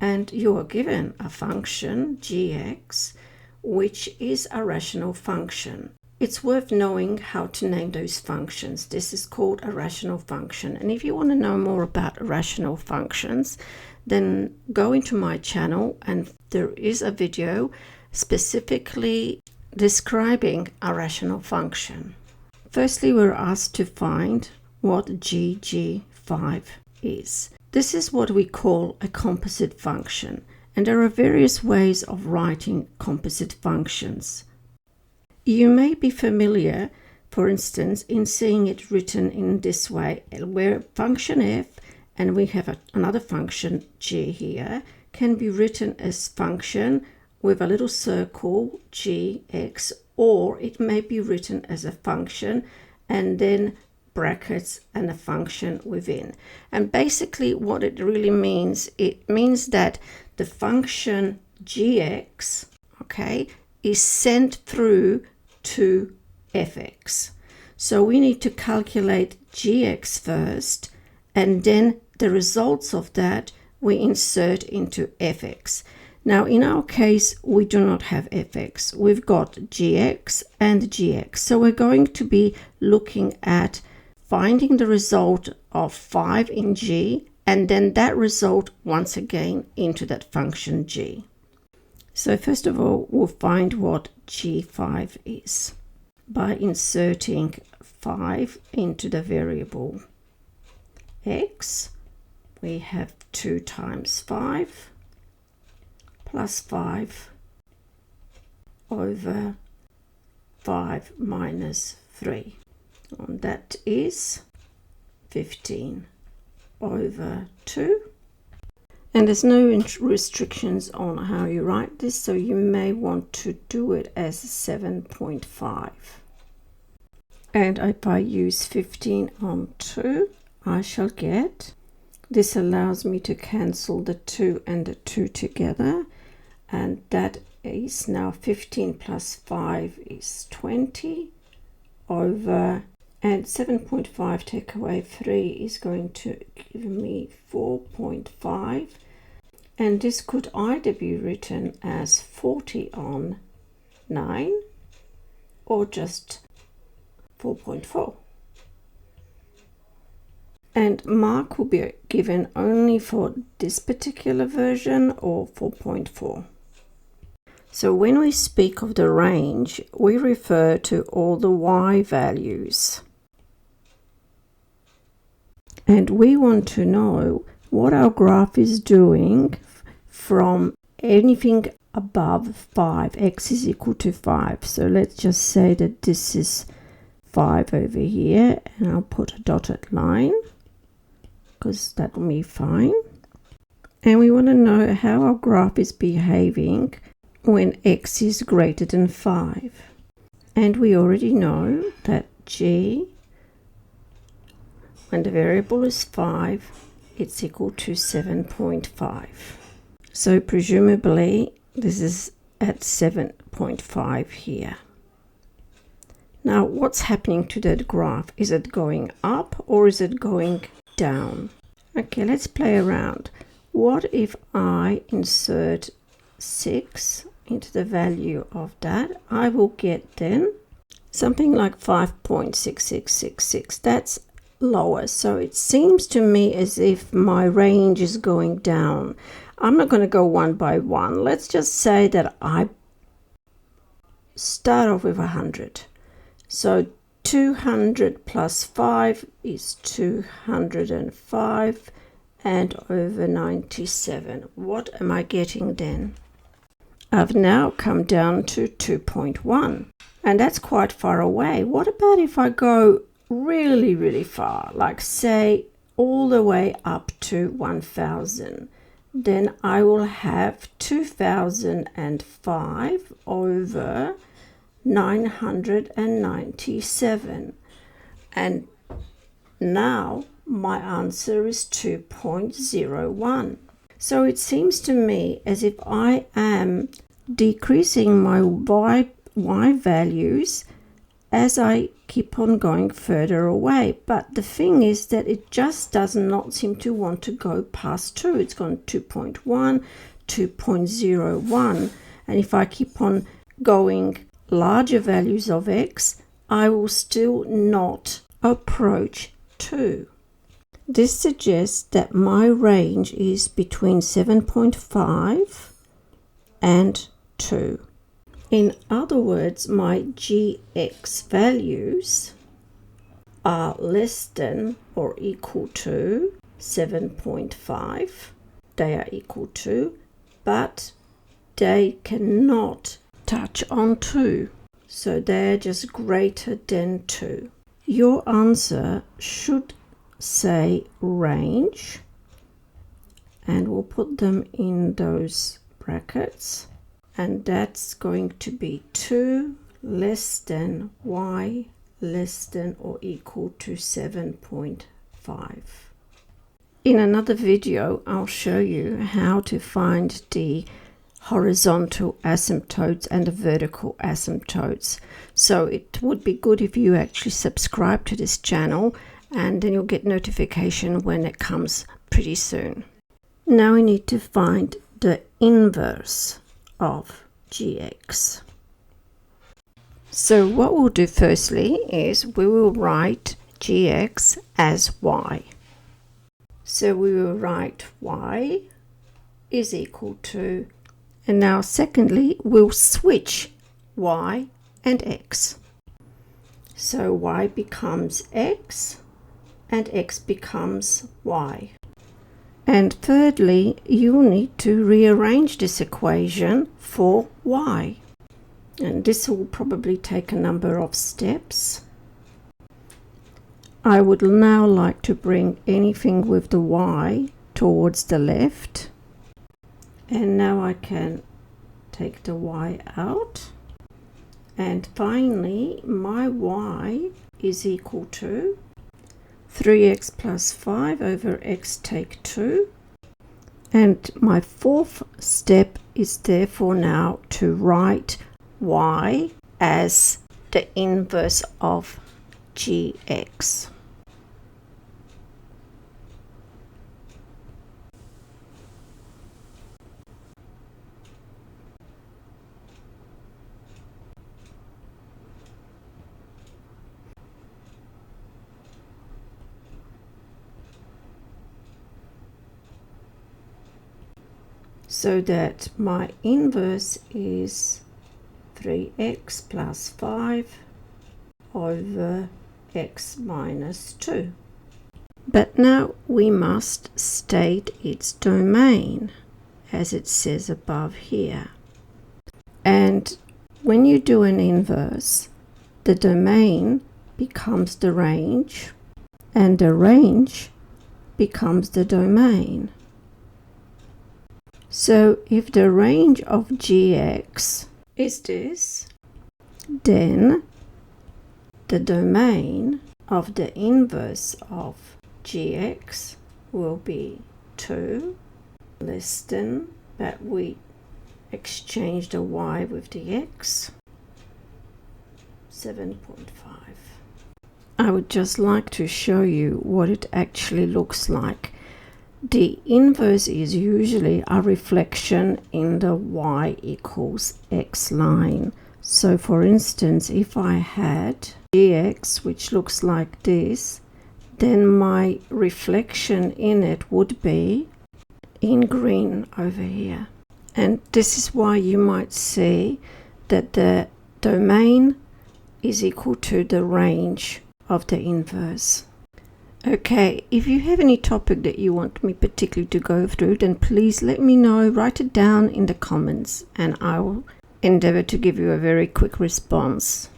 and you are given a function gx, which is a rational function. It's worth knowing how to name those functions. This is called a rational function. And if you want to know more about rational functions, then go into my channel and there is a video specifically describing a rational function. Firstly, we're asked to find what gg5 is. This is what we call a composite function, and there are various ways of writing composite functions. You may be familiar, for instance, in seeing it written in this way, where function f and we have another function g here, can be written as function with a little circle gx, or it may be written as a function and then brackets and a function within. And basically what it really means, it means that the function gx, okay, is sent through to fx. So we need to calculate gx first, and then the results of that we insert into fx. Now in our case we do not have fx, we've got gx and gx, so we're going to be looking at finding the result of 5 in g, and then that result once again into that function g. So first of all, we'll find what g5 is by inserting 5 into the variable x. We have 2 times 5 plus 5 over 5 minus 3. And that is 15 over 2. And there's no restrictions on how you write this, so you may want to do it as 7.5. And if I use 15 on 2, I shall get, this allows me to cancel the 2 and the 2 together, and that is now 15 plus 5 is 20 over, and 7.5 take away 3 is going to give me 4.5, and this could either be written as 40 on 9 or just 4.4. And mark will be given only for this particular version or 4.4. So when we speak of the range, we refer to all the y values. And we want to know what our graph is doing from anything above 5, x is equal to 5. So let's just say that this is 5 over here, and I'll put a dotted line because that will be fine. And we want to know how our graph is behaving when x is greater than 5. And we already know that g, when the variable is 5, it's equal to 7.5. So presumably this is at 7.5 here. Now what's happening to that graph? Is it going up or is it going down? Okay, let's play around. What if I insert 6 into the value of that? I will get then something like 5.6666. That's lower, so it seems to me as if my range is going down. I'm not going to go one by one. Let's just say that I start off with 100. So 200 plus 5 is 205, and over 97. What am I getting then? I've now come down to 2.1, and that's quite far away. What about if I go really far, like say all the way up to 1000? Then I will have 2005 over 997, and now my answer is 2.01. So it seems to me as if I am decreasing my y values as I keep on going further away. But the thing is that it just does not seem to want to go past 2. It's gone 2.1, 2.01. And if I keep on going larger values of x, I will still not approach 2. This suggests that my range is between 7.5 and 2. In other words, my gx values are less than or equal to 7.5. They are equal to, but they cannot touch on 2. So they're just greater than 2. Your answer should say range, and we'll put them in those brackets, and that's going to be 2 less than y less than or equal to 7.5. In another video, I'll show you how to find the horizontal asymptotes and the vertical asymptotes. So it would be good if you actually subscribe to this channel, and then you'll get notification when it comes pretty soon. Now we need to find the inverse of gx. So what we'll do firstly is we will write gx as y. So we will write y is equal to, and now secondly we'll switch y and x. So y becomes x and x becomes y. And thirdly, you'll need to rearrange this equation for y. And this will probably take a number of steps. I would now like to bring anything with the y towards the left. And now I can take the y out. And finally, my y is equal to 3x plus 5 over x take 2. And my fourth step is therefore now to write y as the inverse of gx. So that my inverse is 3x plus 5 over x minus 2. But now we must state its domain, as it says above here. And when you do an inverse, the domain becomes the range, and the range becomes the domain. So if the range of gx is this, then the domain of the inverse of gx will be 2 less than, but we exchange the y with the x, 7.5. I would just like to show you what it actually looks like. The inverse is usually a reflection in the y equals x line. So for instance, if I had gx, which looks like this, then my reflection in it would be in green over here. And this is why you might see that the domain is equal to the range of the inverse. Okay, if you have any topic that you want me particularly to go through, then please let me know, write it down in the comments, and I will endeavor to give you a very quick response.